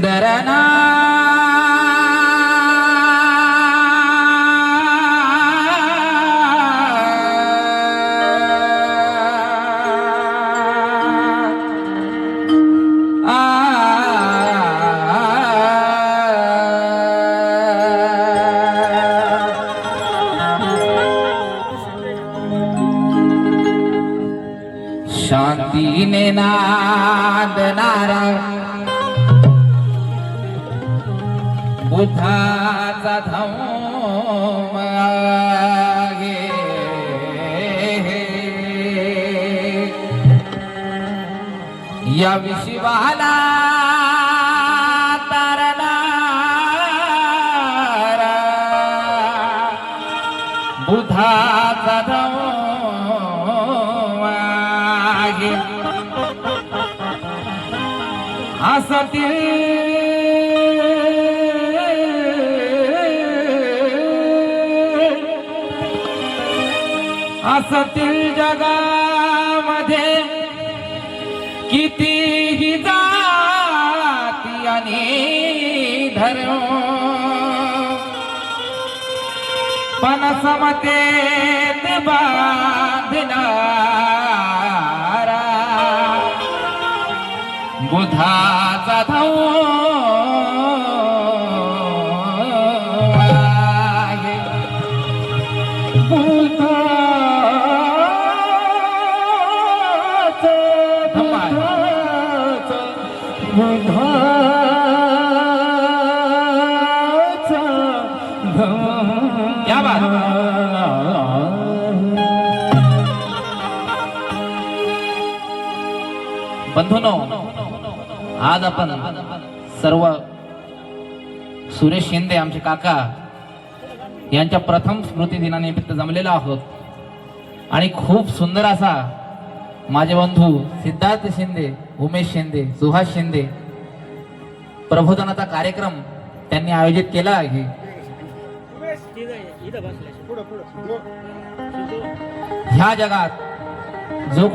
दरना शांतीने नादणारा बुद्धाचा धम्म आहे. या विश्वाला तारणारा बुद्धाचा धम्म आहे. असतील जगामध्ये कितीही जाती आणि धर्म, पण समतेत बांधणारा बुद्धाचा धम्म आहे. क्या बात. बंधूंनो, आज आपण सर्व सुरेश शिंदे आमचे काका यांच्या प्रथम स्मृती दिनानिमित्त जमलेलो आहोत. आणि खूप सुंदर असा माझे बंधू सिद्धार्थ शिंदे, उमेश शिंदे, सुहास शिंदे प्रबोधनाचा कार्यक्रम त्यांनी आयोजित केला आहे. ह्या जगात जो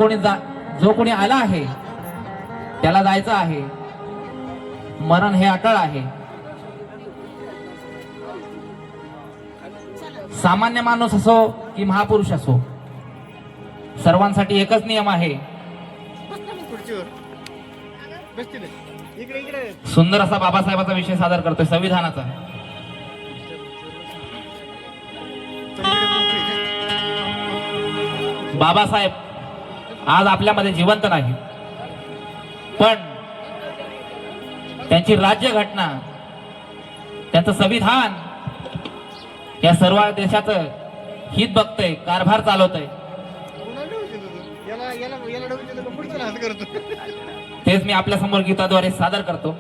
कोणी आला आहे त्याला जायचं आहे. मरण हे अटळ आहे. सामान्य माणूस असो की महापुरुष असो, सर्वांसाठी एकच नियम आहे. सुंदर असा बाबासाहेबांचा विषय सादर करतोय, संविधानाचा. बाबासाहेब आज आपल्यामध्ये जिवंत नाही, पण त्यांची राज्यघटना, त्यांचं संविधान या सर्व देशाचं हित बघतंय, कारभार चालवतंय. तेच मी आपल्या समोर गीताद्वारे सादर करतो.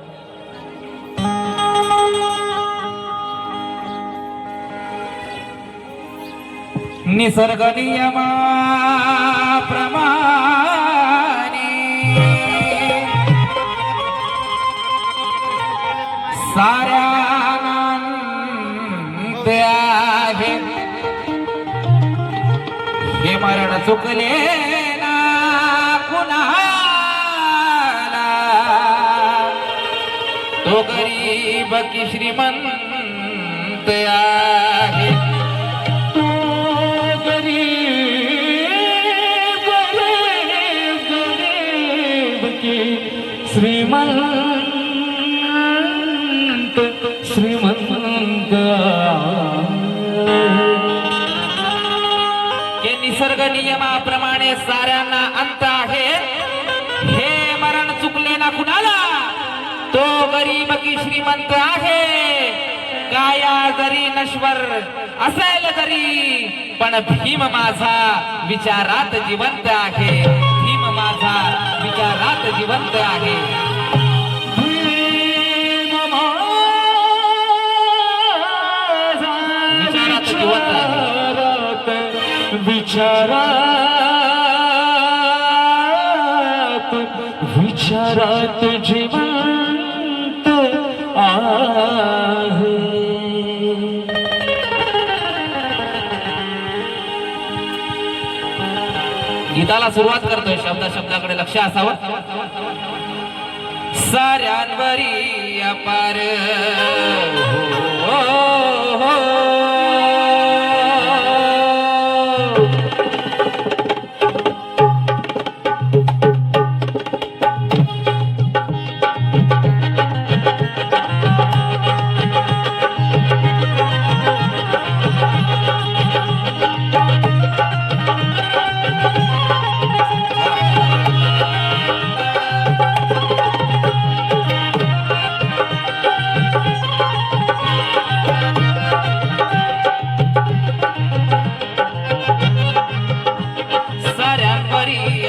निसर्ग नियमाप्रमाणे साऱ्यांत आहे. हे मरण चुकले ना कुणाला, तो गरीब की श्रीमंत आहे. श्रीमंत श्रीमंत हे निसर्ग नियमाप्रमाणे साऱ्यांना अंत आहे. हे मरण चुकले ना कुणाला, तो गरीब की श्रीमंत आहे. काया जरी नश्वर असेल तरी, पण भीम माझा विचारात जिवंत आहे. भीम माझा विचारात जिवंत आहे. विचारात जिवंत आहे. विचारात जिवंत गीताला सुरुवात करतोय शब्दाकडे लक्ष असावं. साऱ्यांवरी अपार हो, हो.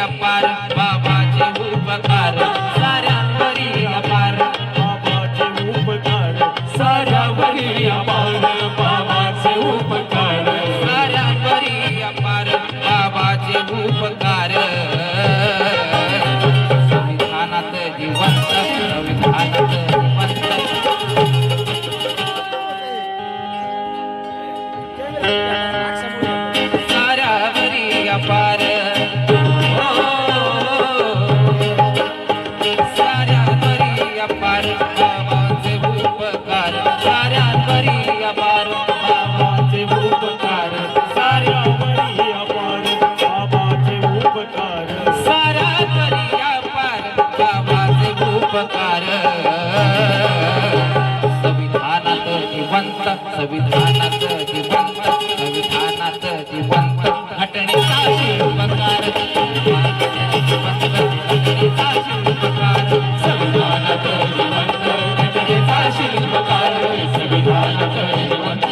अपार बाबाचे उपकार साऱ्यांवरी अपार बाबाचे उपकार साऱ्यांवरी अपार बाबाचे उपकार साऱ्यांवरी अपार बाबाचे उपकार संविधानात जिवंत संविधानात जिवंत साऱ्यांवरी अपार संविधानात जिवंत संविधानात जिवंत संविधानात जिवंत घटनेचा शिल्पकार घटनेचा शिल्पकार संविधानात जिवंत घटनेचा शिल्पकार संविधानात जिवंत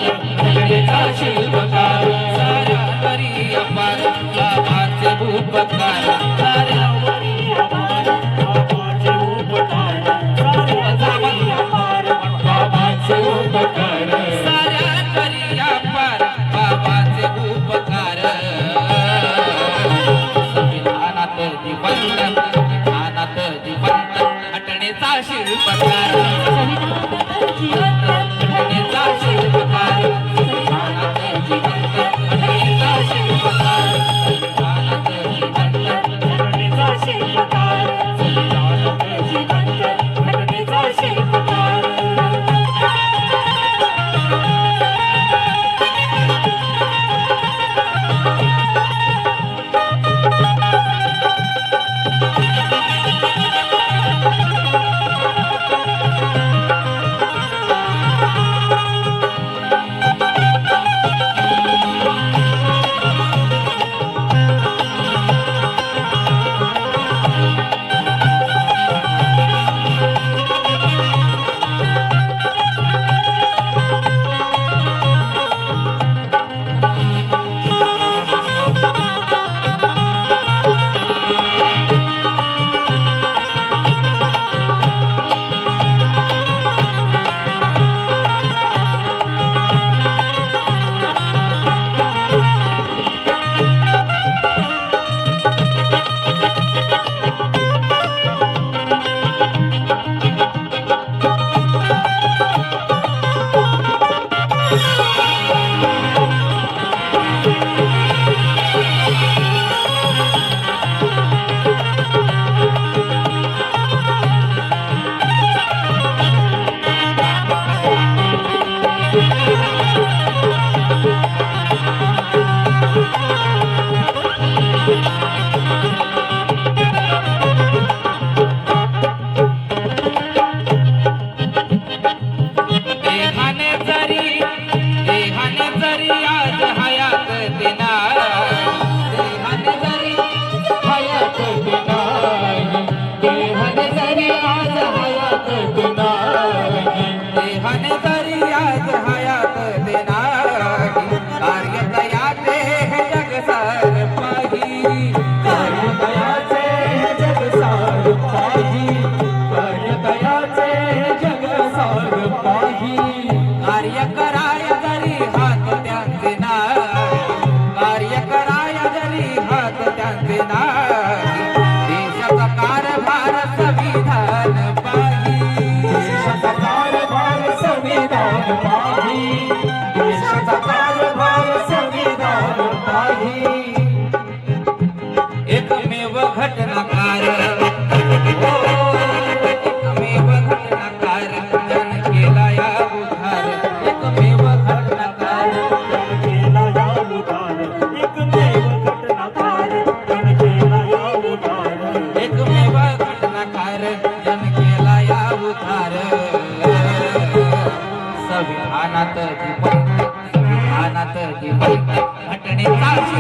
घटनेचा शिल्पकार साऱ्यांवरी अपार बाबाचे उपकार साऱ्यांवरी अपार बाबाचे उपकार साऱ्यांवरी अपार बाबाचे उपकार साऱ्यांवरी अपार बाबाचे उपकार संविधानात जिवंत संविधानात जिवंत घटनेचा शिल्पकार घटनेचा शिल्पकार संविधानात जिवंत घटनेचा शिल्पकार संविधानात जिवंत घटनेचा शिल्पकार संविधानात जिवंत घटनेचा शिल्पकार संविधानात जिवंत संविधानात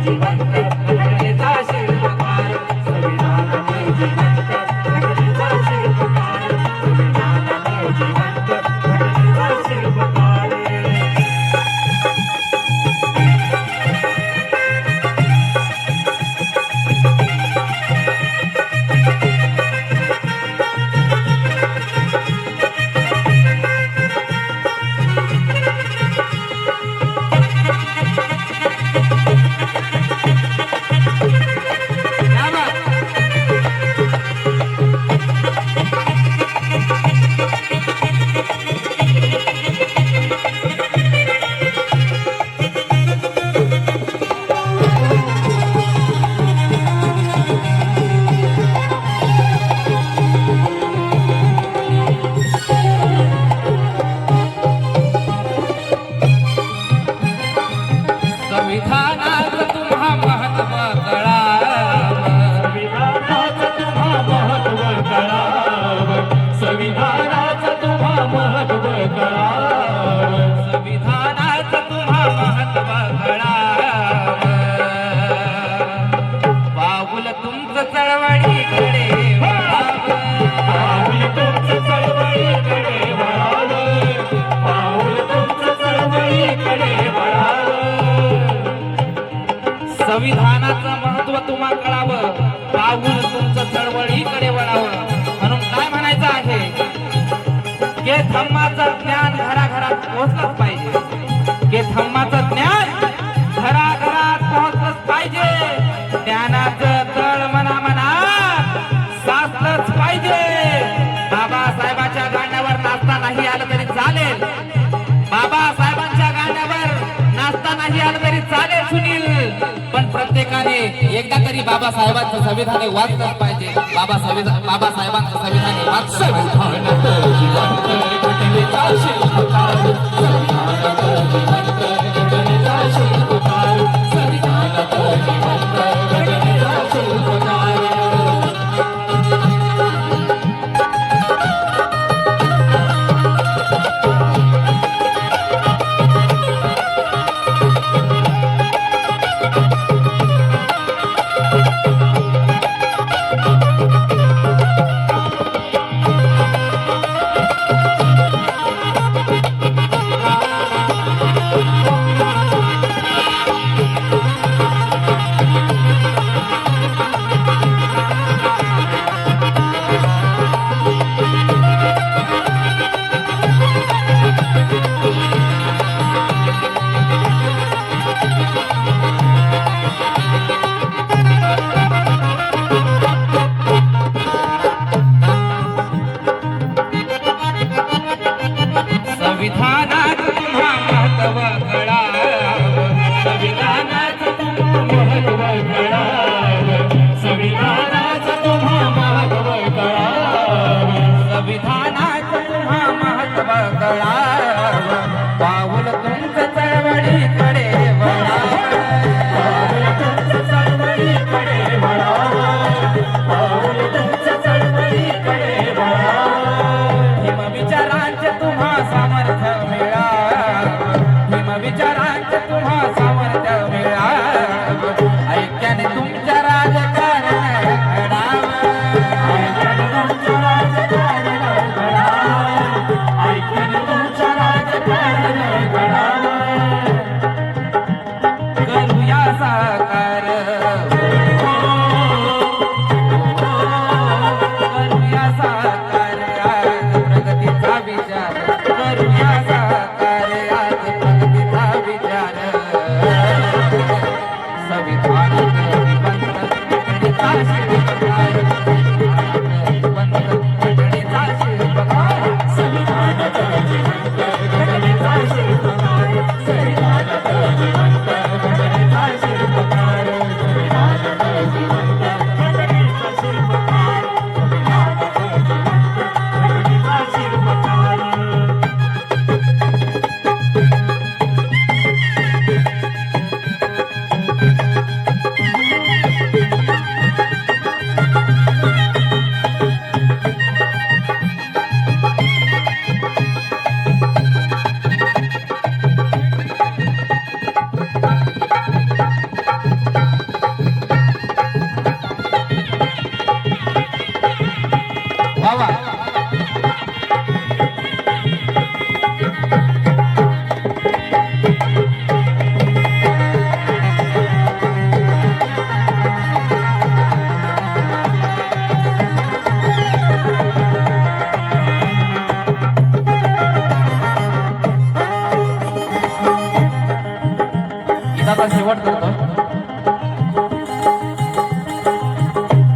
जिवंत घटनेचा शिल्पकार संविधानात तुम्हा महत्व कळावं संविधानाचं तुम्हा महत्व कळावं संविधानात तुम्हा महत्व कळावं पाऊल तुमचं चळवळीकडे वळावं. पाऊल तुमचं चळवळीकडे वळावं पाऊल तुमचं चळवळीकडे वळावं संविधानाचं महत्व तुम्हा कळावं पाऊल तुमचं चळवळीकडे वळावं. म्हणून काय म्हणायचं आहे की धम्माचं ज्ञान घराघरात पोहोचलंच पाहिजे की धम्माचं ज्ञान घराघरात पोहोचलंच पाहिजे. ज्ञानाचं तळ मनामनात साचलंच पाहिजे. बाबासाहेबांच्या गाण्यावर नाचता नाही आलं तरी चालेल बाबासाहेबांच्या गाण्यावर नाचता नाही आलं तरी चालेल सुनील पण प्रत्येकाने एकदा तरी बाबासाहेबांचं संविधान वाचलंच पाहिजे. बाबासाहेबांचं संविधान वाचलं संविधानात जिवंत घटनेचा शिल्पकार संविधानात जिवंत घटनेचा शिल्पकार संविधानात जिवंत घटनेचा शिल्पकार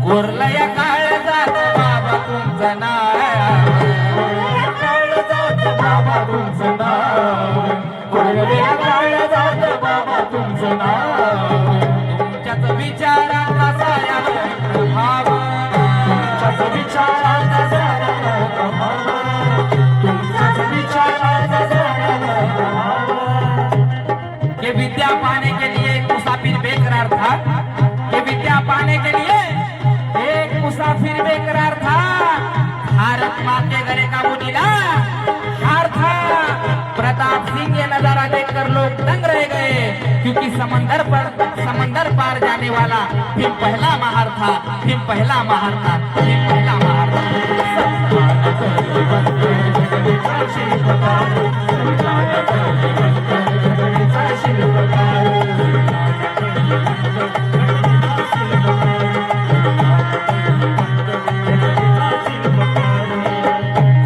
कोरलया काळजात बाबा तुमचं नाव बाबा तुमचं नाव कोरड्या काळजात बाबा तुमचं नाव तुमच्याच विचारांचा साऱ्या प्रभाव तुमच्याच विचाराचा सारा प्रभाव तुमच्याच विचाराचा सारा प्रभाव कि विद्या पाने के लिए एक मुसाफिर बेकरार था कि विद्या पाने के लिए एक मुसाफिर बेकरार था भारत माँ के गले का मुनीला हार था प्रताप सिंह ये नजारा देखकर लोग दंग रह गए क्योंकि समंदर पार जाने वाला फिर पहला महार था फिर पहला महार था फिर पहला महार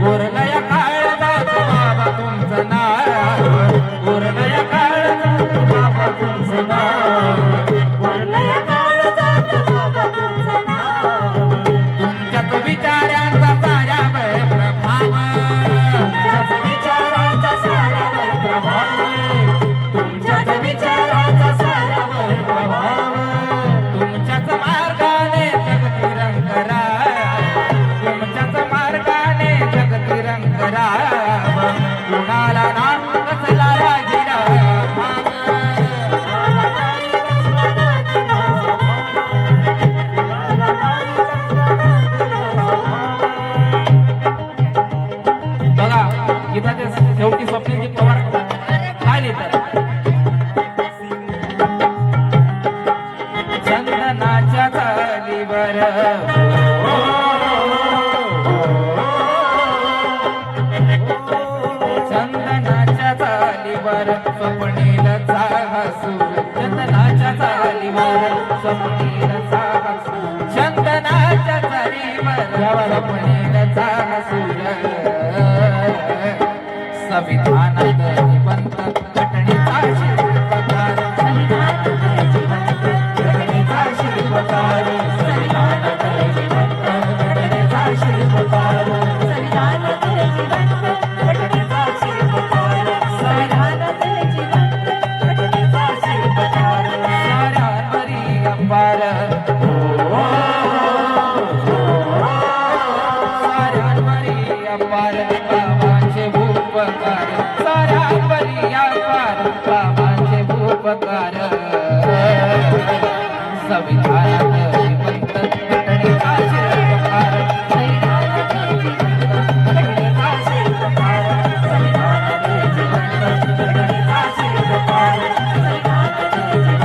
कोरलया काळजात बाबा तुमचं नाव कोरलया काळजात बाबा तुमचं नाव कोरड्या काळजात बाबा तुमचं नाव तुमच्याच विचारांचा साऱ्या प्रभाव तुमच्याच विचाराचा सारा प्रभाव तुमच्याच विचाराचा सारा प्रभाव तुमच्याच मार्गाने जगती रंगरा तुमच्याच मार्गाने जगती रंगरा कुणाला ना कसला रागिरा बघा इथं ते शेवटी स्वप्नीलजी पवार काय लिहितात चंदनाच्या चालीवर चंदनाच्या चालीवर स्वप्नीलचा हसूर चंदनाच्या चालीवर स्वप्नीलचा हसूर चंदनाच्या चालीवर स्वप्नीलचा हसूर संविधानात जिवंत घटनेचा शिल्पकार घटनेचा शिल्पकार संविधानात जिवंत घटनेचा शिल्पकार संविधानात जिवंत घटनेचा शिल्पकार संविधानात जिवंत घटनेचा शिल्पकार साऱ्यांवरी अंबार साऱ्यांवरी अंबार बाबांचे उपकार साऱ्यांवरी अंबार बाबांचे उपकार संविधानात जिवंत घटनेचा शिल्पकार संविधानात जिवंत घटनेचा शिल्पकार संविधानात जिवंत घटनेचा शिल्पकार संविधानात जिवंत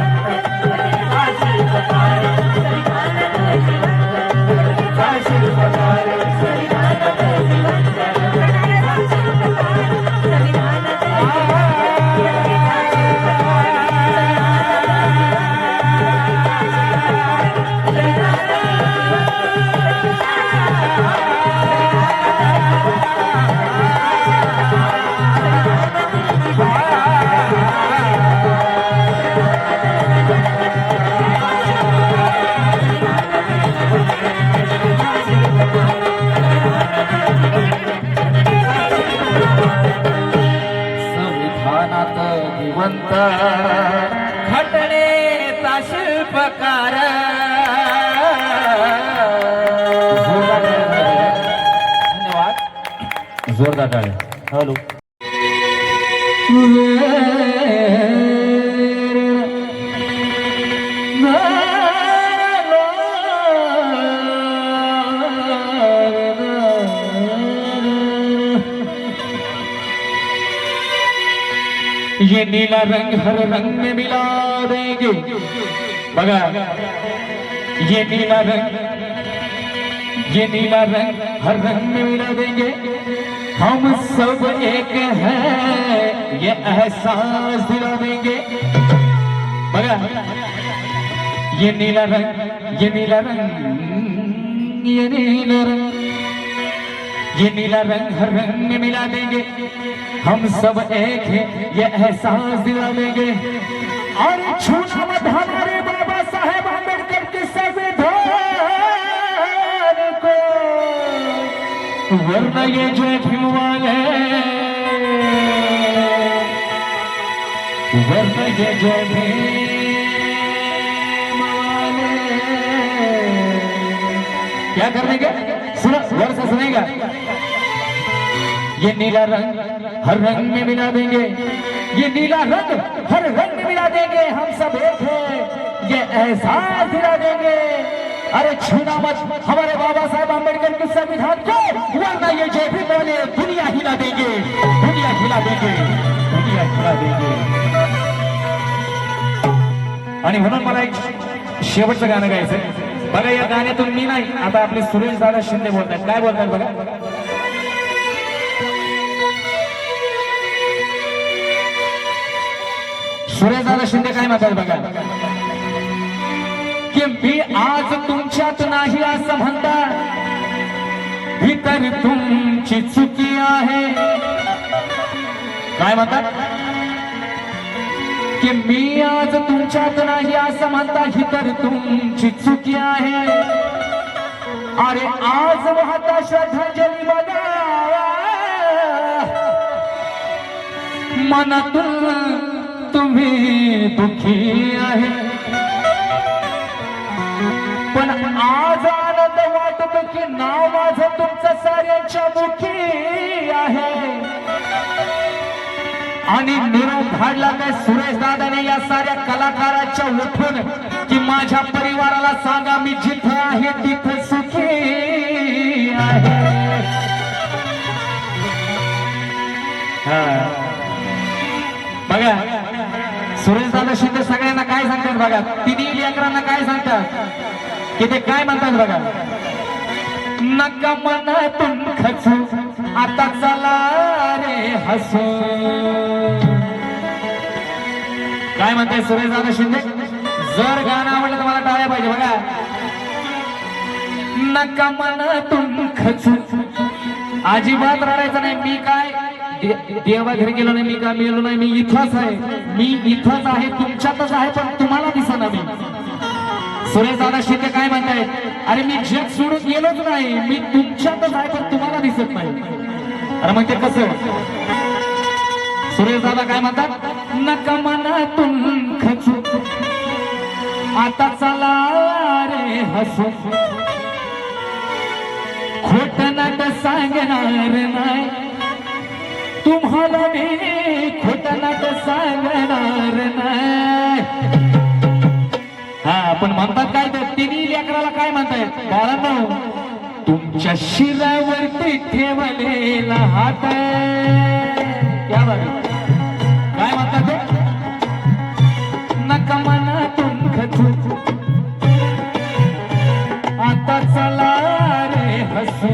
घटनेचा शिल्पकार संविधानात जिवंत घटनेचा शिल्पकार संविधानात जिवंत घटनेचा शिल्पकार संविधानात संविधानात जिवंत घटनेचा शिल्पकार धन्यवाद जोरदार टाळ्या हॅलो ये नीला रंग हर रंग में मिला देंगे बगा ये नीला रंग हर रंग में मिला देंगे हम सब एक हैं ये एहसास दिला देंगे बगा ये नीला रंग ये नीला रंग ये नीला रंग ये नीला रंग हर रंग में मिला देंगे हम सब एक हैं ये एहसास दिला देंगे और छूना मत हमारे वर्ण ये जय भीम वाले, वर्ण ये जय भीम वाले। क्या कर देंगे? सुनो गौर से सुनेगा। ये नीला रंग हर रंग में मिला देंगे, ये नीला रंग हर रंग में मिला देंगे, हम सब एक हैं, ये एहसास दिला देंगे। अरे छूना मत हमारे बाबा साहब अम्बेडकर के संविधान को, वरना ये जय भीम वाले दुनिया हिला देंगे, दुनिया हिला देंगे, दुनिया हिला देंगे। आणि म्हणून मला एक शेवटचं गाणं गायचंय बघा. या गाण्यातून मी नाही, आता आपले सुरेश दादा शिंदे बोलतात. काय बोलतात बघा. सुरेश दादा शिंदे काय म्हणतात बघा, की मी आज तुमच्यात नाही असं म्हणता, ही तर तुमची चुकी आहे. काय म्हणतात, की मी आज तुमच्यात नाही असं म्हणता, ही तर तुमची चुकी आहे. अरे आज वाहता श्रद्धांजली बघा, मनातून तुम्ही दुखी आहे, पण आज आनंद वाटतो की नाव माझं तुमचं साऱ्यांच्या मुखी आहे. आणि निरोप धाडला काय सुरेश दादाने या साऱ्या कलाकारांच्या उठून, की माझ्या परिवाराला सांगा मी जिथे आहे तिथे सुखी आहे. बघा सुरेश दादा शिंदे सगळ्यांना काय सांगतात बघा, तिन्ही लेकरांना काय सांगतात, की ते काय म्हणतात बघा. नका मनातून खचू आता चला रे हसू. काय म्हणताय सुरेश दादा शिंदे? जर गाणं आवडलं तर मला टाळ्या पाहिजे बघा. नका मनातून खचू, अजिबात रडायचं नाही. मी काय देवा घरी गेलो नाही, मी काय मेलो नाही, मी इथंच आहे, मी इथंच आहे, तुमच्यातच आहे, पण तुम्हाला दिसना मी. सुरेश दादा शिंदे काय म्हणताय, अरे मी जग सोडून गेलोच नाही, मी तुमच्यातच आहे, पण तुम्हाला दिसत नाही. अरे मग ते कसं? सुरेश दादा काय म्हणतात, नका मनातून खचू आता चला रे हसू. खोट नाट सांगणार नाही तुम्हाला मी, खोट नाट सांगणार नाही. हा पण म्हणतात काय, तर तिन्ही लेकराला काय म्हणतायत बाळांनो, तुमच्या शिरावरती ठेवलेला हात. क्या बात, काय म्हणतात ते? नका मनातून खचू आता चला रे हसू.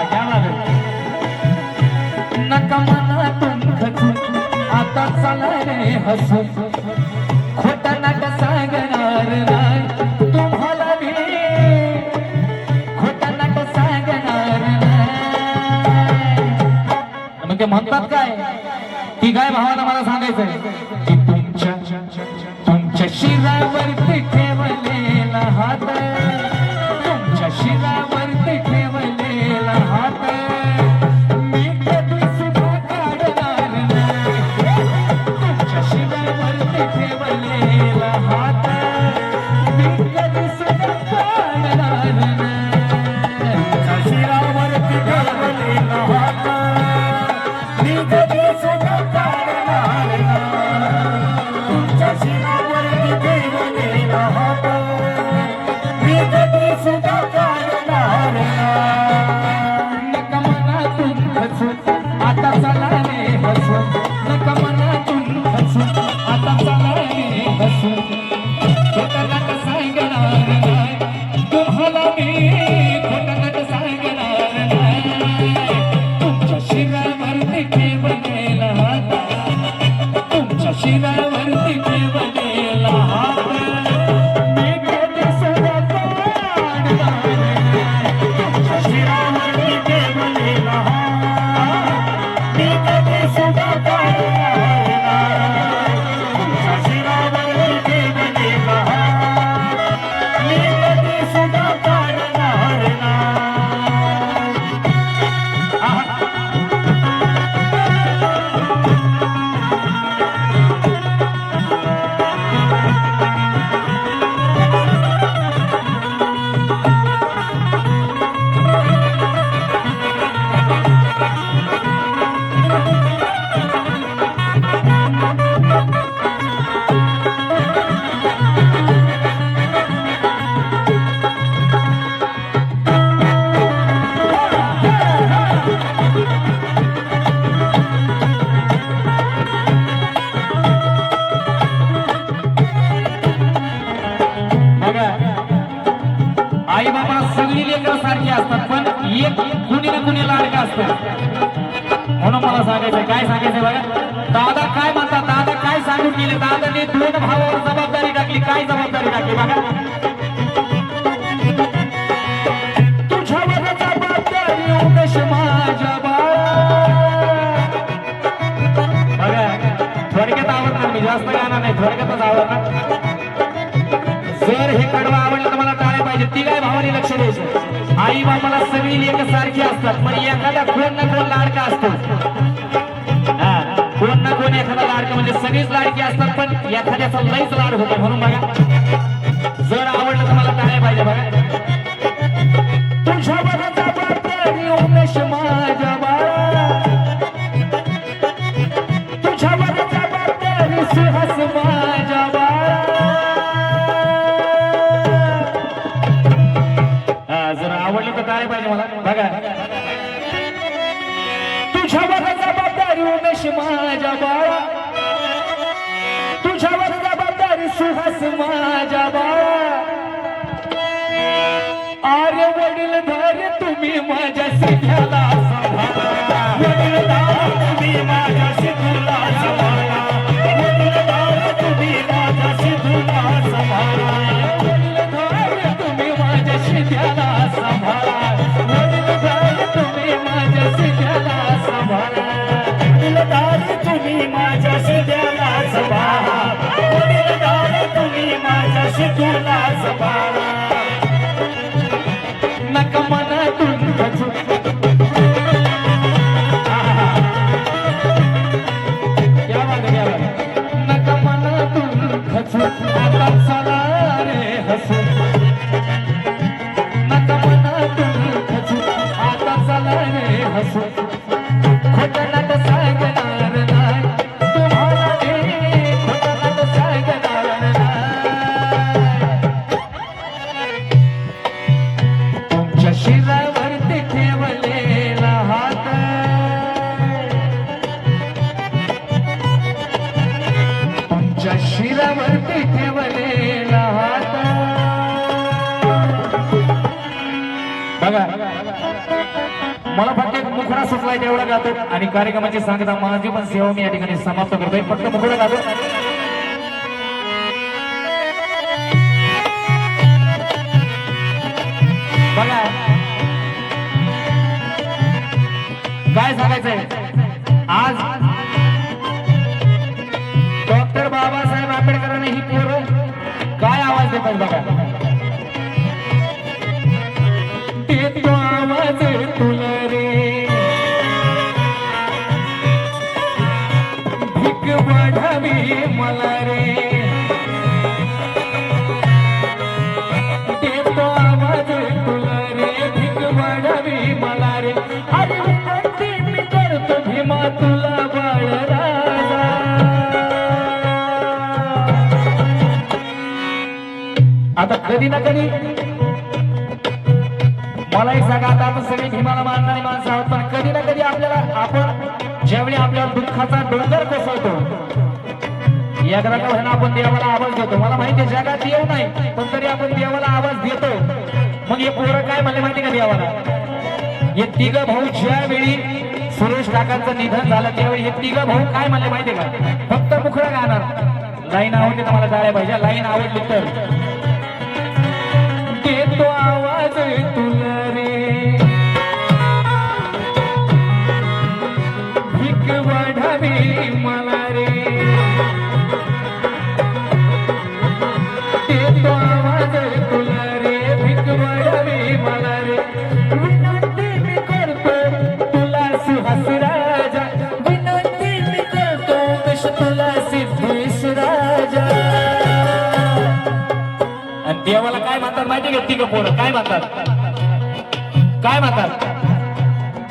क्या बात, नका मनातून खचू आता चला रे हसू. खोटा नाट सांगणार नाही तुम्हाला मी, खोटा नाट सांगणार नाही. मग ते म्हणतात काय, ती काय भावाला मला सांगायचंय, की तुमच्या शिरावरती ठेवलेला हात, तुमच्या शिरावरती ठेवलेला हात मी कधी सुद्धा काढणार नाही. तुमच्या शिरावरती ठेवलेला हात मी कधी सुद्धा काढणार नाही. तुमच्या शिरावरती ठेवलेला हात मी कधी सुद्धा काढणार नाही. तुमच्या शिरावरती ठेवलेला हात मी कधी सुद्धा काढणार नाही. नका मनातून खचू आता चला रे हसू. नका मनातून खचू आता चला रे हसू. खोटा नाट सांगणार नाही तुम्हाला मी, खोटा नाट सांगणार नाही. तुमच्या शिरावरती ठेवलेला हात, तुमच्या शिरावरती ठेवलेला हात मी कधी सुद्धा काढणार नाही. तुमच्या शिरावरती ठेवलेला हात मी कधी सुद्धा काढणार नाही. तुमच्या शिरावरती ठेवलेला हात मी कधी सुद्धा आई बाबा सगळी लेकरं सारखी असतात पण एक कुणी ना कुणी लाडका असतं. म्हणून मला सांगायचंय, काय सांगायचंय बघा. दादा काय म्हणतात, दादा काय सांगून गेले. दादाने 2 भावावर जबाबदारी टाकली. काय जबाबदारी टाकली बघा. तुझ्यावर जबाबदारी उमेश माझ्या बाळा. बघा थोडक्यात आवडणार, मी जास्त गाणार नाही, थोडक्यातच आवडणार. जर हे कडवं आवडलं तर मला टाळ्या पाहिजे. तिघाही भावाने लक्ष द्यायचं. आई बाबाला सगळी लेख सारखी असतात पण एखादा कोण ना कोण लाडका असतो. कोण ना कोण एखादा लाडका, म्हणजे सगळीच लाडकी असतात पण एखाद्याचा लईच लाड होतो. म्हणून बघा जर आवडलं तर मला टाळ्या पाहिजे. बघा तुझ्यावर जबाबदारी उमेश माझ्या बाळा. तुझ्यावर जबाबदारी सुहास माझ्या बाळा. जर आवडलं तर टाळ्या पाहिजे मला. बघा तुझ्यावर जबाबदारी उमेश माझ्या बाळा. तुझ्यावर जबाबदारी सुहास माझ्या बाळा. आर्य वडीलधार तुम्ही माझ्या सिद्ध्याला सांभाळा. वडीलधार तुम्ही माझ्या सिद्धूला सांभाळा. वडीलधार तुम्ही माझ्या सिद्धूला सांभाळा. वडीलधार तुम्ही माझ्या सिद्ध्याला सांभाळा. वडीलधार तुम्ही माझ्या सिद्ध्याला सांभाळा. वडीलधार तुम्ही माझ्या सिद्ध्याला सांभाळा. वडीलधार तुम्ही माझ्या सिद्धूला सांभाळा. नका मनातून खचू. नका मनातून खचू. आता चला रे हसू. नका मनातून खचू. आता चला रे हसू. खोटं नाट सांगणार नाही तुम्हाला. खोटं नाट सांगणार नाही. तुमच्या शिरावरती ठेवलेला हात. तुमच्या शिरावरती ठेवलेला हात. बघा मला फक्त एक मुखडा सुचलाय तेवढा गातो आणि कार्यक्रमाची सांगता माझी पण सेवा मी या ठिकाणी समाप्त करतोय. फक्त मुखडा गातो. बघा काय सांगायचंय. आज डॉक्टर बाबासाहेब आंबेडकरांनी ही पोरं काय आवाज देतात बघा. देतो आवाज तुला रे भीक वाढावी मला रे. देतो आवाज तुला रे भीक वाढावी मला रे. अरे विनंती मी करतो भीमा तुला बाळ राजा. आता कधी ना कधी मला एक सांगा, आता आपण सगळे भीमाला मानणारी माणसं आहोत पण कधी ना कधी आपल्याला आपण ज्यावेळी आपल्या दुःखाचा डोंगर कोसळतो एकदा का होईना आपण देवाला आवाज देतो. मला माहिती आहे जगात देव नाही पण तरी आपण देवाला आवाज देतो. मग हे पोरं काय म्हणले माहिती का देवाला. हे तिघ भाऊ ज्यावेळी सुरेश काकांचं निधन झालं त्यावेळी हे तिघ भाऊ काय म्हणले माहिती का. फक्त मुखडा गाणार. लाईन आवडली तर मला टाळ्या पाहिजे. लाईन आवडली तर देतो आवाज तुला रे भीक वाढावी मला रे. देतो आवाज तुला रे भीक वाढावी मला रे. विनंती मी करतो तुला सुहास राजा. विनंती मी करतो कश तुला सिद्धेश राजा. आणि देवाला काय म्हणतात माहिती का तिघ पोरं काय म्हणतात. काय म्हणतात.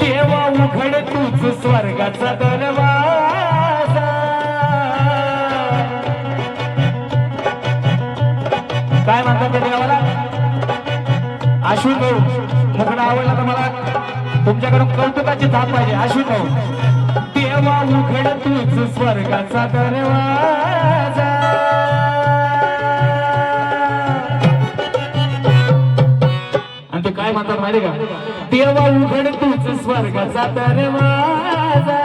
देवा उघड तूच स्वर्गाचा दरवाजा. काय म्हणतात त्या देवाला. अश्विन भाऊ मुखडा आवडला तर मला तुमच्याकडून कौतुकाची थाप पाहिजे. अश्विन भाऊ. देवा उघड तूच स्वर्गाचा दरवाजा. म्हणतात माहिती का? देवा उघड तूच स्वर्गाचा दरवाजा,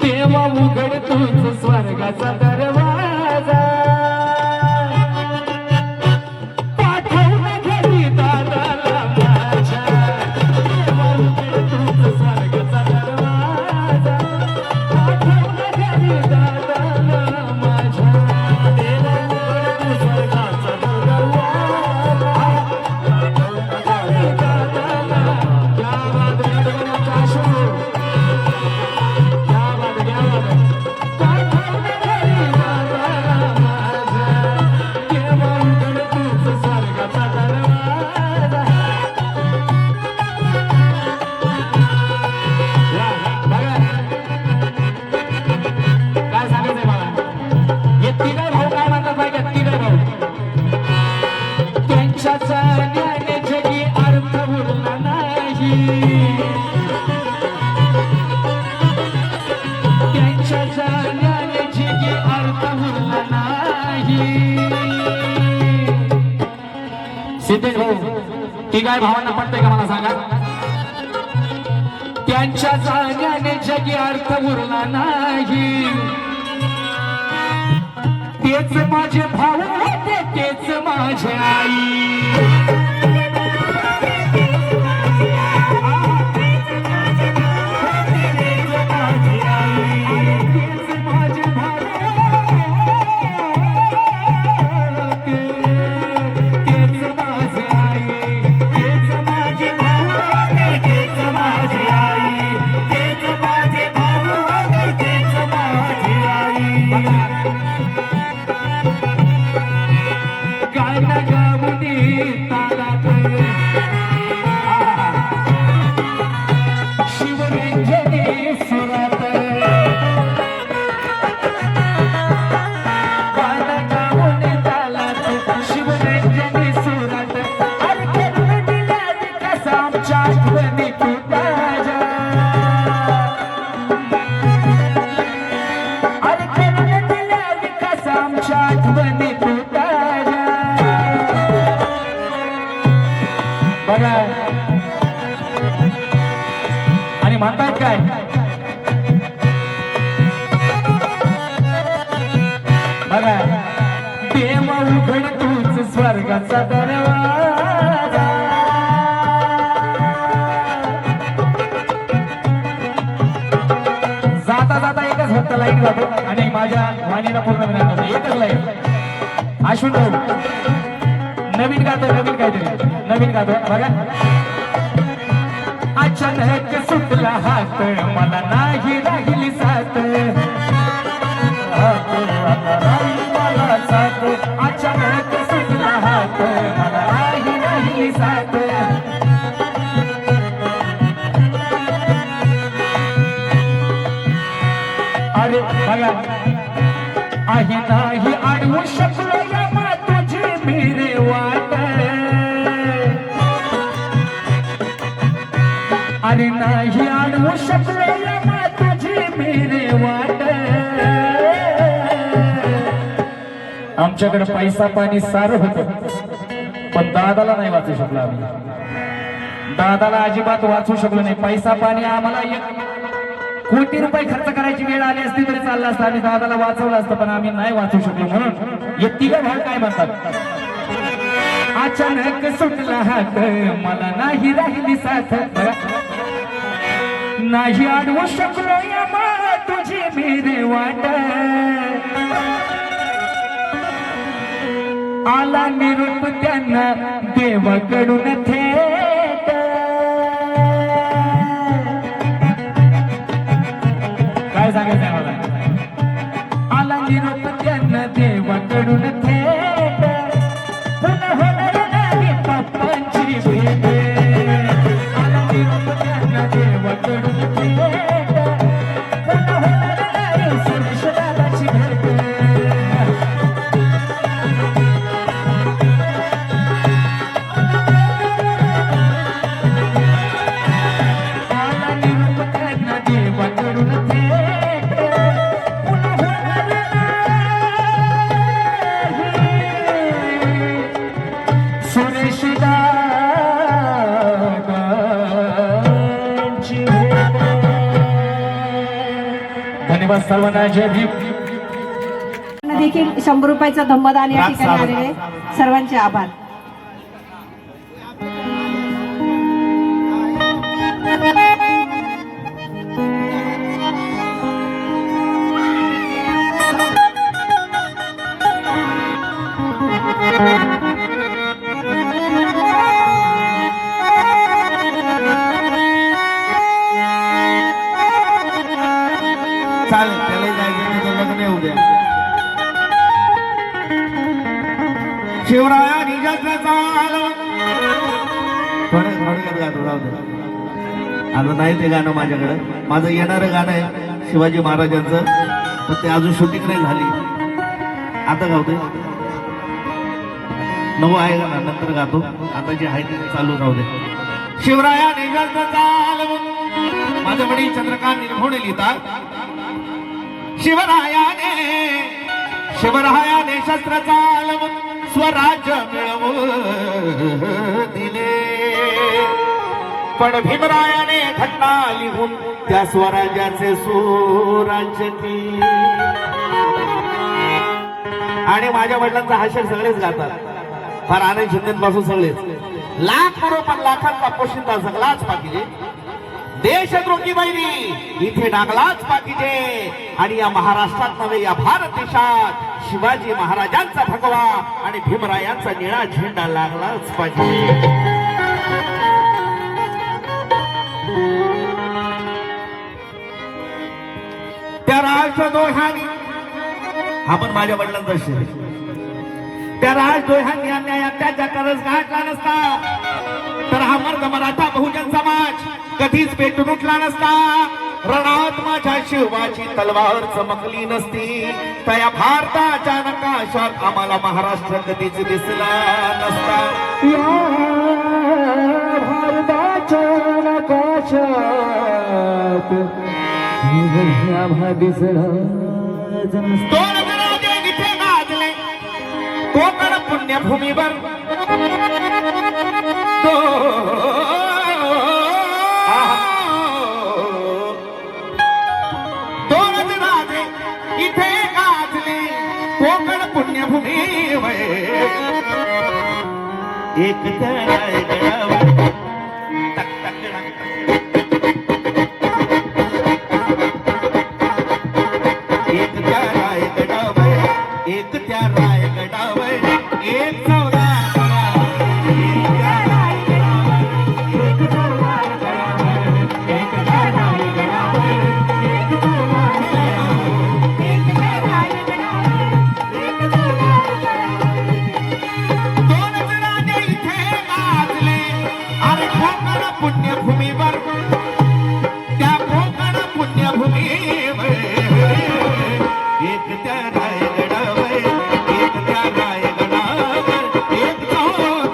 देवा उघड तूच स्वर्गाचा दरवाजा, पाठवून घरी दादाला माझ्या, देवा उघड तूच स्वर्गाचा दरवाजा, पाठवून घरी दादाला माझ्या, देवा उघड तूच स्वर्गाचा दरवाजा, पाठवून घरी दादाला. क्या बात है गणपतीचा आशीर्वाद. जगी अर्थ उरला नाही, त्यांच्या जाण्याने जगी अर्थ उरला नाही. सिद्धेश भाऊ ती काय भावांना पडतंय का मला सांगा? त्यांच्या जाण्याने जगी अर्थ उरला नाही, तेच माझे भाऊ होते, तेच माझे आई, बघा. आणि म्हणतात काय, बघा, देवा उघड तूच स्वर्गाचा दरवाजा, जाता जाता एकच फक्त लाईन जातो आणि माझ्या वाणीला पूर्ण विनंती होते, एकच लाईन. अश्विन भाऊ नवीन गातो, नवीन काहीतरी नवीन गातो बघा. अचानक सुटला हात, मला नाही राहिली साथ, मला साथ, अचानक सुटला हात, मला नाही राहिली साथ. अरे बघा, आहे नाही अडवू शकलो या तुझी मेरे वाट, अरे नाही अडवू शकलो या तुझी मेरे वाट. आमच्याकडे पैसा पाणी सारं होतं, पण दादाला नाही वाचू शकलो आम्ही, दादाला अजिबात वाचू शकलो नाही. पैसा पाणी आम्हाला 1 कोटी रुपये खर्च करायची वेळ आली असती तरी चालला असतं, आम्ही दादाला वाचवलं असतं, पण आम्ही नाही वाचू शकलो. म्हणून हे तिघं भाऊ काय म्हणतात, अचानक सुटला हात, मला नाही राहिली साथ, नाही अडवू शकलो या तुझी मेरे वाट. आला निरोप त्यांना देवाकडून थेट, काय सांगायचं मला, आला निरोप त्यांना देवाकडून थेट, पुन्हा होणार नाही पप्पांची भेट. आला निरोप त्यांना देवाकडून थेट, पुन्हा होणार नाही सुरेश दादाची भेट. सर्वांना जय भीम. देखील 100 रुपयाचं धम्मदान या ठिकाणी आलेले आहे. सर्वांचे आभार. चालेल त्याला जायचं त्याचं लग्न येऊ द्या. शिवराया निजाचा थोडक्यात गातो राहू दे. आता नाही ते गाणं माझ्याकडं. माझं येणारं गाणं आहे शिवाजी महाराजांचं, पण ते अजून शूटिंग नाही झाली. आता गावते नवं आहे का ना, नंतर गातो. आता जे आहे ते चालू राहू दे. शिवराया निजाचा माझं वडील चंद्रकांत निर्भोणे लिहितात. शिवरायाने शस्त्र चालवून स्वराज्य मिळवून दिले, पण भीमरायाने घटना लिहून त्या स्वराज्याचे सुराज्य केले. आणि माझ्या वडिलांचा हास्य सगळेच गातात, फार आनंद शिंदेपासून सगळेच. लाख पण लाखांचा पोशिंदा सगळाच पाहिजे, देशद्रोही बैरी इथे डागलाच पाहिजे. आणि या महाराष्ट्रात नव्हे या भारत देशात शिवाजी महाराजांचा भगवा आणि भीमरायांचा निळा झेंडा लागलाच पाहिजे. त्या राष्ट्रद्रोहाने आपण माझ्या वडिलांचा शेर, त्या राष्ट्रद्रोहांनी अन्यायात त्याच्या करस गाठला नसता तर हा मर्द मराठा बहुजन समाज कधीच पेटून उठला नसता. रणात माझ्या शिवाची तलवार चमकली नसती, त्या भारताच्या नकाशात आम्हाला महाराष्ट्र कधीच दिसला नसता. भारताच्या नकाशात दोन राजे इथे गाजले कोकण पुण्यभूमीवर. दोन राजे इथे गाजले कोकण पुण्यभूमीवर. एक त्या रायगडावर टक टक एक त्या रायगडावर, एक त्या रायगडावर एक पुण्यभूमीवर, त्या कोकण पुण्यभूमीवर. एक त्या रायगडावर, एक त्या रायगडावर एक चौदार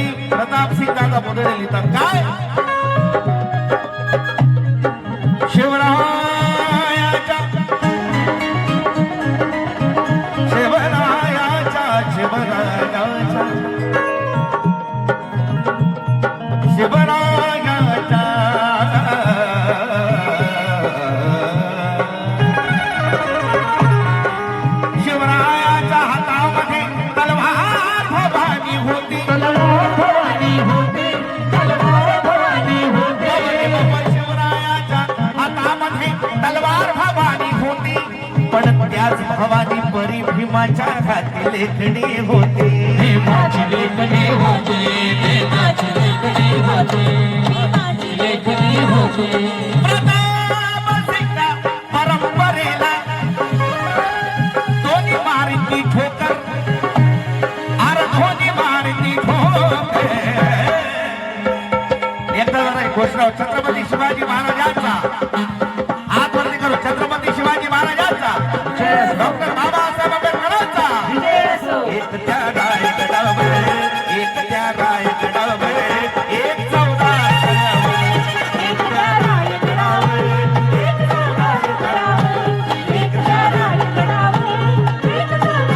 कवी प्रतापसिंग दादा बोधडे लिहितात काय शिवरायाच्या शिवरायाच्या शिवरायाच्या शिवरायाच्या शिवरायाच्या हातामध्ये तलवार भवानी होती शिवरायाच्या हातामध्ये तलवार भवानी होती पण त्याच भवानी परी भीमाच्या हाती लेखणी होती भीमाची लेखणी होते भीमाची लेखणी होते भीमाची लेखणी होते प्रतापसिंग परंपरेला दोन्ही मारती ठोकर दोन्ही मारती ठोकर एकदा जरा एक घोषणा छत्रपती शिवाजी महाराजांचा आत्महत्या करू छत्रपती शिवाजी महाराजांचा डॉक्टर बाबासाहेब आंबेडकरांचा एक त्या रायगडावर एक त्या रायगडावर एक चौदार गडावर, एक त्या रायगडावर, एक चौदार गडावर, एक त्या रायगडावर, एक चौदार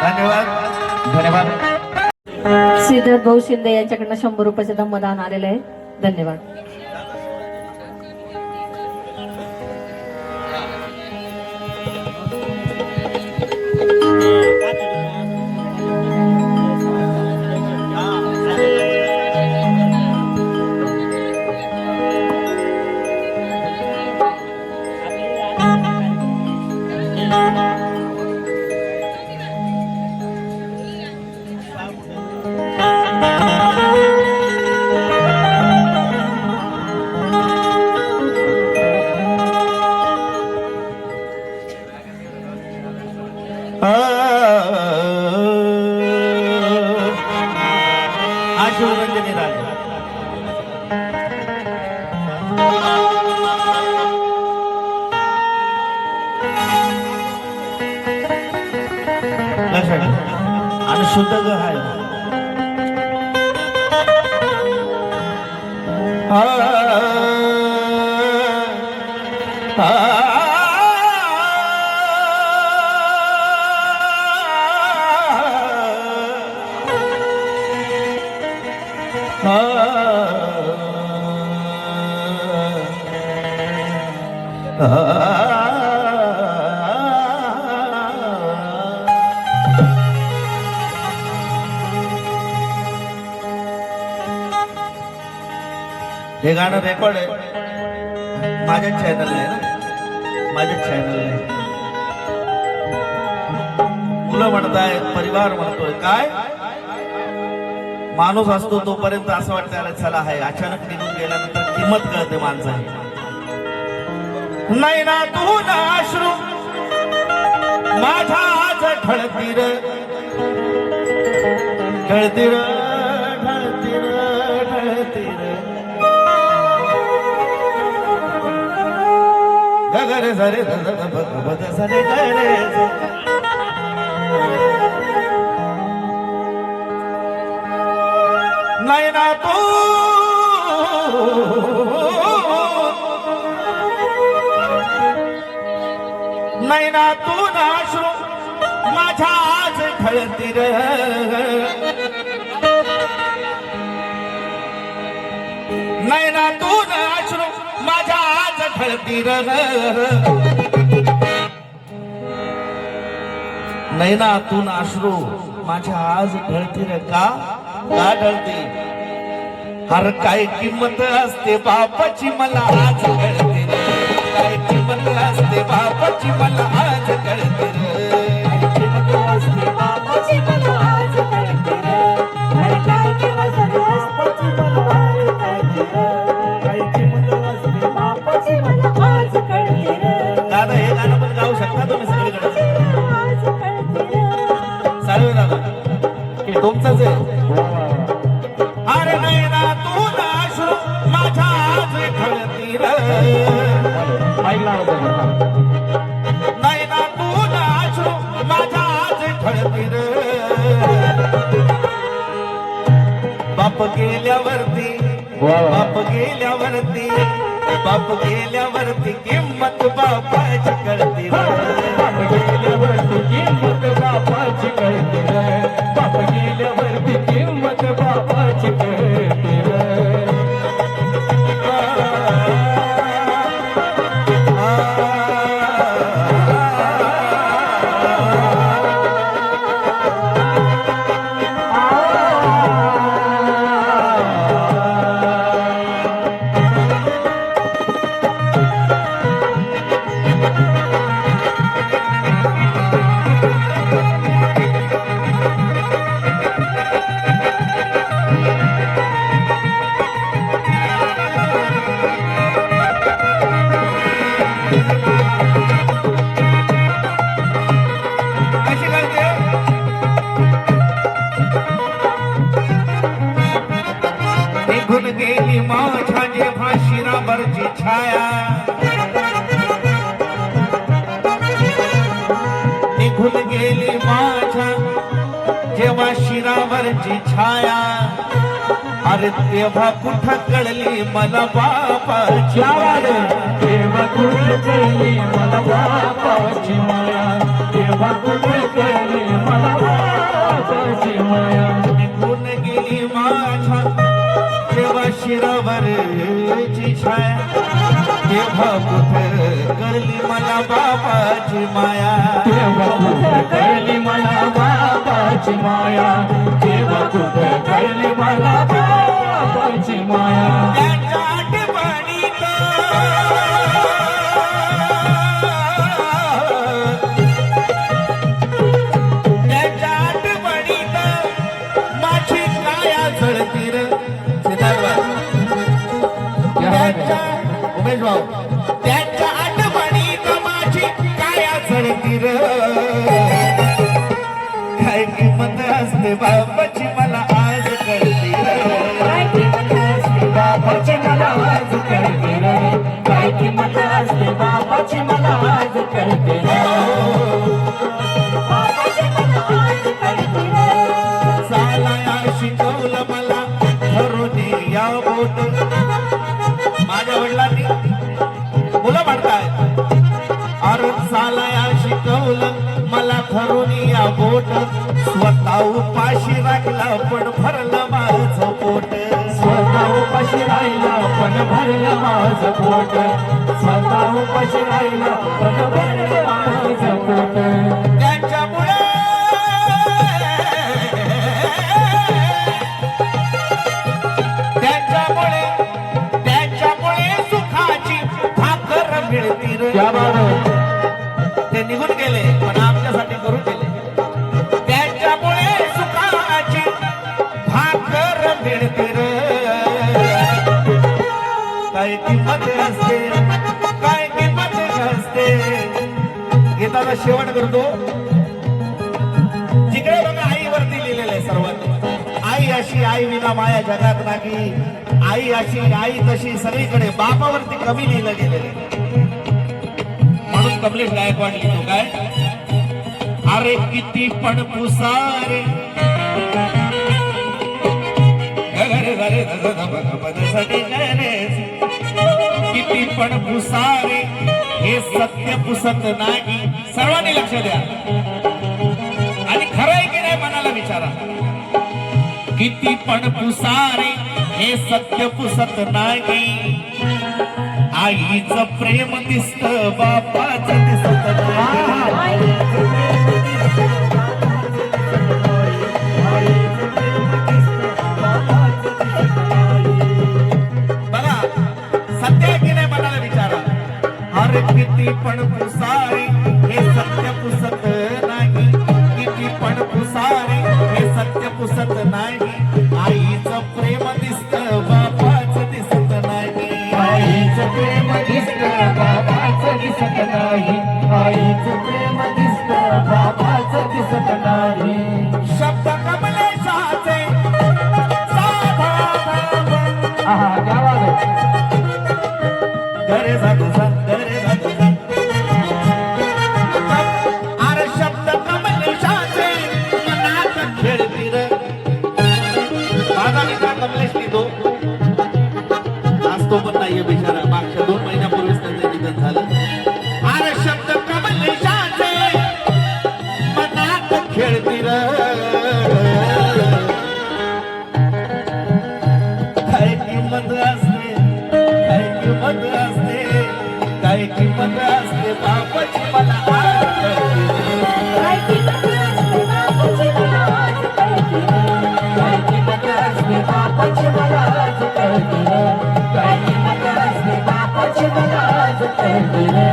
धन्यवाद धन्यवाद सिद्धार्थ भाऊ शिंदे यांच्याकडनं 100 रुपयाचं धम्मदान आलेलं आहे. धन्यवाद. शिवरंजनी राजा लक्षात घ्या. आणि शुद्ध ग आहे हे गाणं रेकॉर्ड आहे माझ्या चॅनल आहे ना माझ्या चॅनल आहे. मुलं म्हणतायत परिवार म्हणतोय काय माणूस असतो तोपर्यंत असं वाटतं त्याला चला आहे अचानक निघून गेल्यानंतर किंमत कळते माणसाची. नाही ना तू ना अश्रू माझा आज ढळतीर ढळतीर ढळतीर ढळतीर गगरे झरे बद झरे गरे नाही ना तू नाही ना तू नाश्रू माझ्या आज ढळतीर नाही ना तू नाश्रू माझ्या आज ढळतीर नाही ना तू नाश्रू माझ्या आज ढळतीर का का ढळते हर काय किंमत असते बापाची मला आज कळते काय किंमत असते बापाची मला आज कळते चालू दादा तुमचंच आहे. अरे नैना तू नाशू माझ्या आज खळती र, ऐकला होता नैना तू नाशू माझ्या आज खळती र. बाप गेल्यावरती, बाप गेल्यावरती, बाप गेल्यावरती किंमत बापाची कळती र. बाप गेल्यावरती किंमत बापाची कळते रे, बाप गेल्यावरती किंमत बापाची कळते रे. कशी कळते? निघून गेली माझ्या जेव्हा शिरावरची छाया, निघून गेली माझ्या जेव्हा शिरावरची छाया. अरे तेव्हा कुठं कळली मला बापाची माया. तेव्हा कुठे कळली मला बापाची माया, तेव्हा कुठे कळली मला बापाची माया. निघून गेली माझ्या जेव्हा शिरावरची छाया, तेव्हा कुठं कळली मला बापाची माया. तेव्हा कुठे कळली मला बापाची माया, तेव्हा कुठे कळली मला बापाची माया. त्यांच्या आठवणीत त्यांच्या आठवणीत माझी काया जळती र. त्यांच्या उमेश भाऊ, त्यांच्या आठवणीत माझी काया जळती र. काय किंमत असते बापाची मला आज कळती र. बापाची मला आज कळते रे, काय किंमत असते बापाची मला आज कळते रे. चालाया शिकवलं मला धरून या बोट. माझ्या वडिलांनी मुलं म्हणताय, अरे चालाया शिकवलं मला धरून या बोट. स्वतः उपाशी राखला पण भरलं माझं पोट. स्वतः उपाशी राहिला पण भरलं माझं पोट, स्वतः उपाशी राहिला पण भरलं माझं पोट. त्यांच्यामुळे त्यांच्यामुळे त्यांच्यामुळे सुखाची भाकर मिळती रे. क्या बात है. ते निघून गेले पण आमच्यासाठी करून गेले. त्यांच्यामुळे सुखाची भाकर मिळते रे. काय किंमत असते, काय किंमत असते. गीताचा शेवट करतो. जिकडे बघा आईवरती लिहिलेलं आहे सर्वात. आई अशी आई विना माया जगात नाही, आई अशी आई तशी सगळीकडे. बापावरती कमी लिहिलं गेलेलं आहे. म्हणून कमलेश गायकवाड लिहितो काय, अरे किती पण पुसारे किती पण पुसारे हे सत्य पुसत नाही. सर्वांनी लक्ष द्या आणि खरं आहे की नाही मनाला विचारा. किती पण पुसारे हे सत्य पुसत नाही. आईचं प्रेम दिसत बापाचं दिसत नाही. बघा सत्य आहे की नाही मनाला विचारा. अरे किती पण पुसारे हे सत्य पुसत नाही. किती पण पुसारे हे सत्य पुसत नाही. आईचं प्रेम दिसत बापाचं दिसत नाही. आईचं प्रेम दिसतं बाबाचं दिसत नाही, आईचं प्रेम दिसतं बाबाचं दिसत नाही. रे शब्द कमलेशाचे साधा आहा क्या बात है गरे जातो सा गरे जातो सा अरे शब्द कमलेशाचे मनात खेळती रे माझा मित्र कमलेश लिहितो आज तो पण नाहीये बिचारा मागच्या 2 महिन्यापूर्वीच त्याचं निधन झालं अरे शब्द कमलेशाचे मनात खेळती रे काय किंमत असते काय किंमत असते काय किंमत असते बापाची मला आज कळते रे. काय किंमत असते बापाची मला आज कळते रे. काय किंमत असते बापाची मला आज कळते रे. काय किंमत असते बापाची मला आज कळते रे.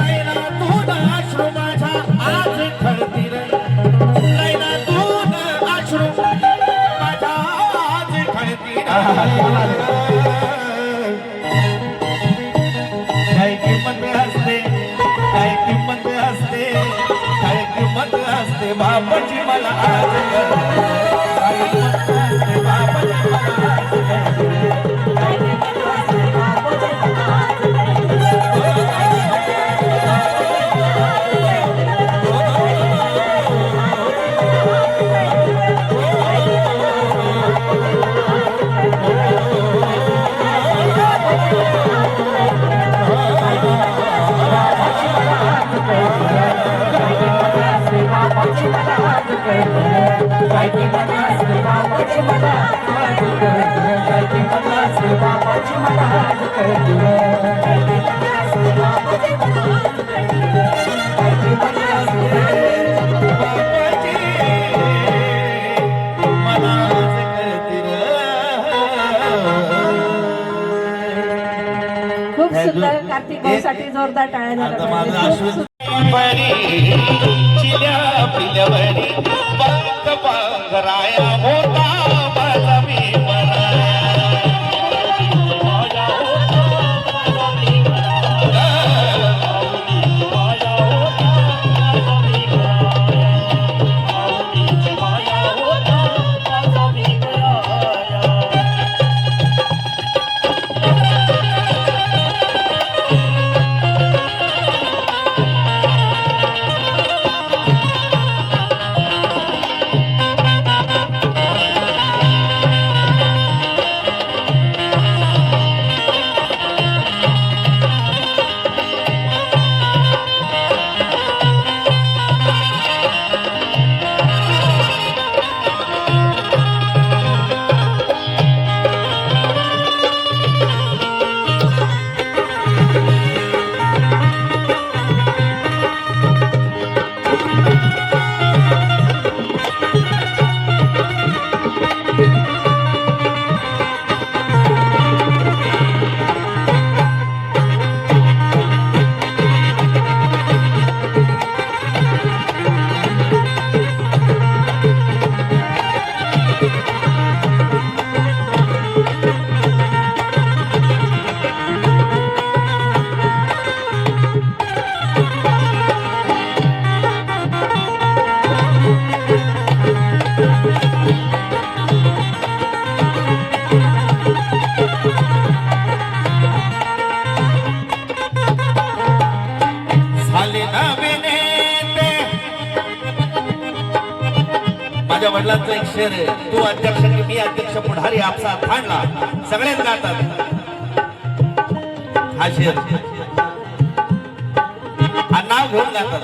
नैनातून अश्रू माझ्या आज खळती रे नैनातून अश्रू माझ्या आज खळती रे काय किंमत असते काय किंमत असते काय किंमत असते बापाची मला आज कळते रे. काय किंमत असते बापाची मला आज कळते रे. काय किंमत असते बापाची मला आज कळते रे. काय किंमत असते बापाची मला आज कळते रे. काय किंमत असते बापाची मला आज कळते रे. काय किंमत असते बापाची मला आज कळते रे. काय किंमत असते मला आज कळते रे. खूप सुंदर कार्तिक भाऊसाठी जोरदार टाळ्या झाल्या आता माझं पाहिजे. खूप अश्रू सुंदर. बरी चिल्या पिल्यावरी पंख पांघराया होता माझा भीमराया. माझ्या वडिलांचं एक शेर आहे, तू अध्यक्ष की मी अध्यक्ष पुढारी आपसा थांडला, सगळेच गातात हा शेर, हा नाव घेऊन गातात.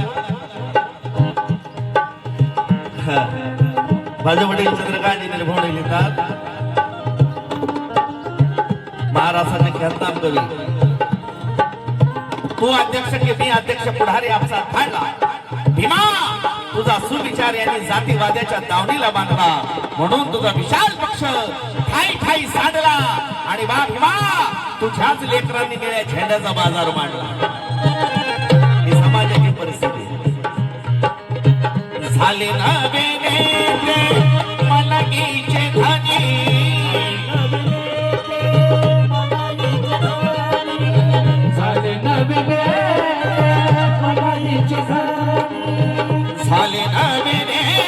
माझे वडील चंद्रकांत निर्भवणे लिहितात, महाराष्ट्राचे ख्यातनाम कवी, तू अध्यक्ष की मी अध्यक्ष पुढारी आपसा थांडला, भीमा तुझा सुविचार यांनी जातीवाद्याच्या दावणीला बांधला, म्हणून तुझा विशाल पक्ष ठाई ठाई साधला, आणि बा भीमा तुझ्याच लेकरांनी निळ्या झेंड्याचा बाजार मांडला. ही समाजाची परिस्थिती झाले ना वेगळे मलगीचे धनी, झाले ना वेगळे मनालीचे झाले ना वेगळे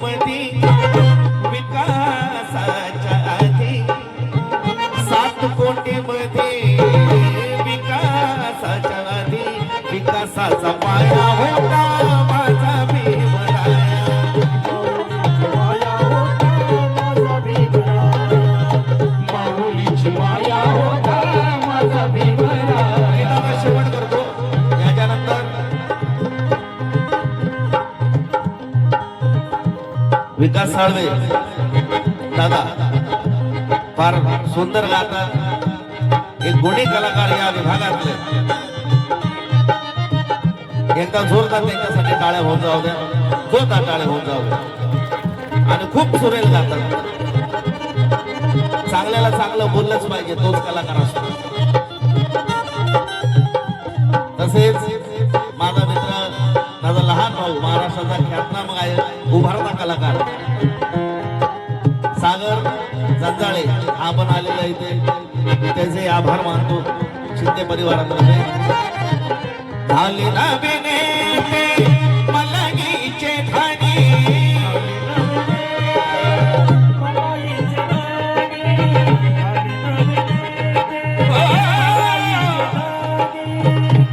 मध्ये विकासाच्या आधी 7 मध्ये विकासाच्या आधी विकासाचा पाया होता माझा भीमराया माऊलीची माया होता माझा भीमराया. गीताचा शेवट करतो. याच्यानंतर विकास साळवे दादा फार सुंदर गातात, एक गुणी कलाकार या विभागातले. एकदा जोरदार त्यांच्यासाठी टाळ्या होऊन जाऊ द्या, जोरदार टाळ्या होऊन जाऊ द्या. आणि खूप सुरेल गातात. चांगल्याला चांगलं बोललंच पाहिजे, तोच कलाकार असतो. तसेच माझा मित्र, माझा लहान भाऊ, महाराष्ट्राचा ख्यातनाम गायक, उभारता कलाकार सागर जंजाळे आपण आलेला इथे, त्याचे आभार मानतो शिंदे परिवारातर्फे. झाले ना बेने मलगीचे ठाणी,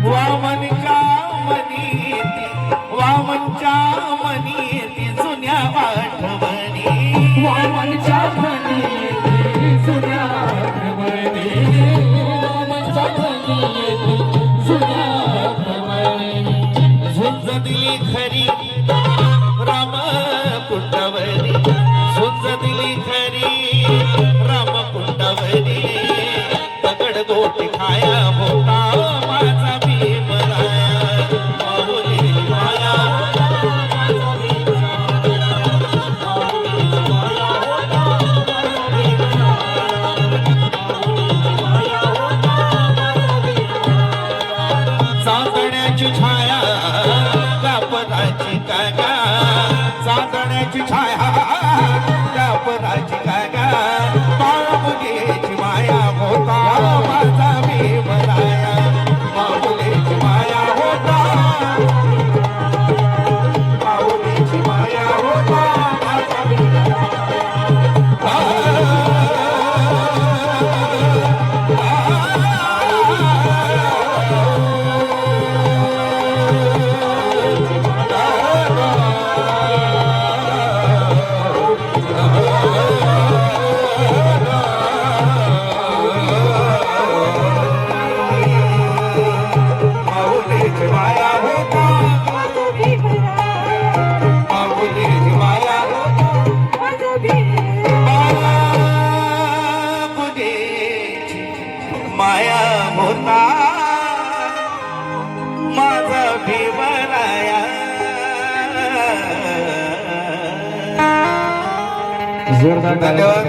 वामनच्या मनी जुन्या आठवणी, वामनच्या म्हणी जुन्या आठवणी, वामनच्या म्हणी जुन्या आठवणी. झुंज दिली खरी राम कुंडवरी, झुंज दिली खरी राम कुंडवरी. दगड गोटी खाया होता माझा भीमराया. माऊली माया माझा भीमराया. माऊली माया होता माझा भीमराया. माऊली माया होता माझा भीमराया. चांदण्याची छाया कापराची कागा, चांदण्याची छाया कापराची कागा. बाळमुलीची माया होता माझा भीमराया. बाळमुलीची माया होता, बाळमुलीची माया होता माझा भीमराया. माऊलीची माया होता माझा भीमराया, माऊलीची माया होता माझा भीमराया. बाळमुलीची माया होता माझा भीमराया. जोरदार धन्यवाद.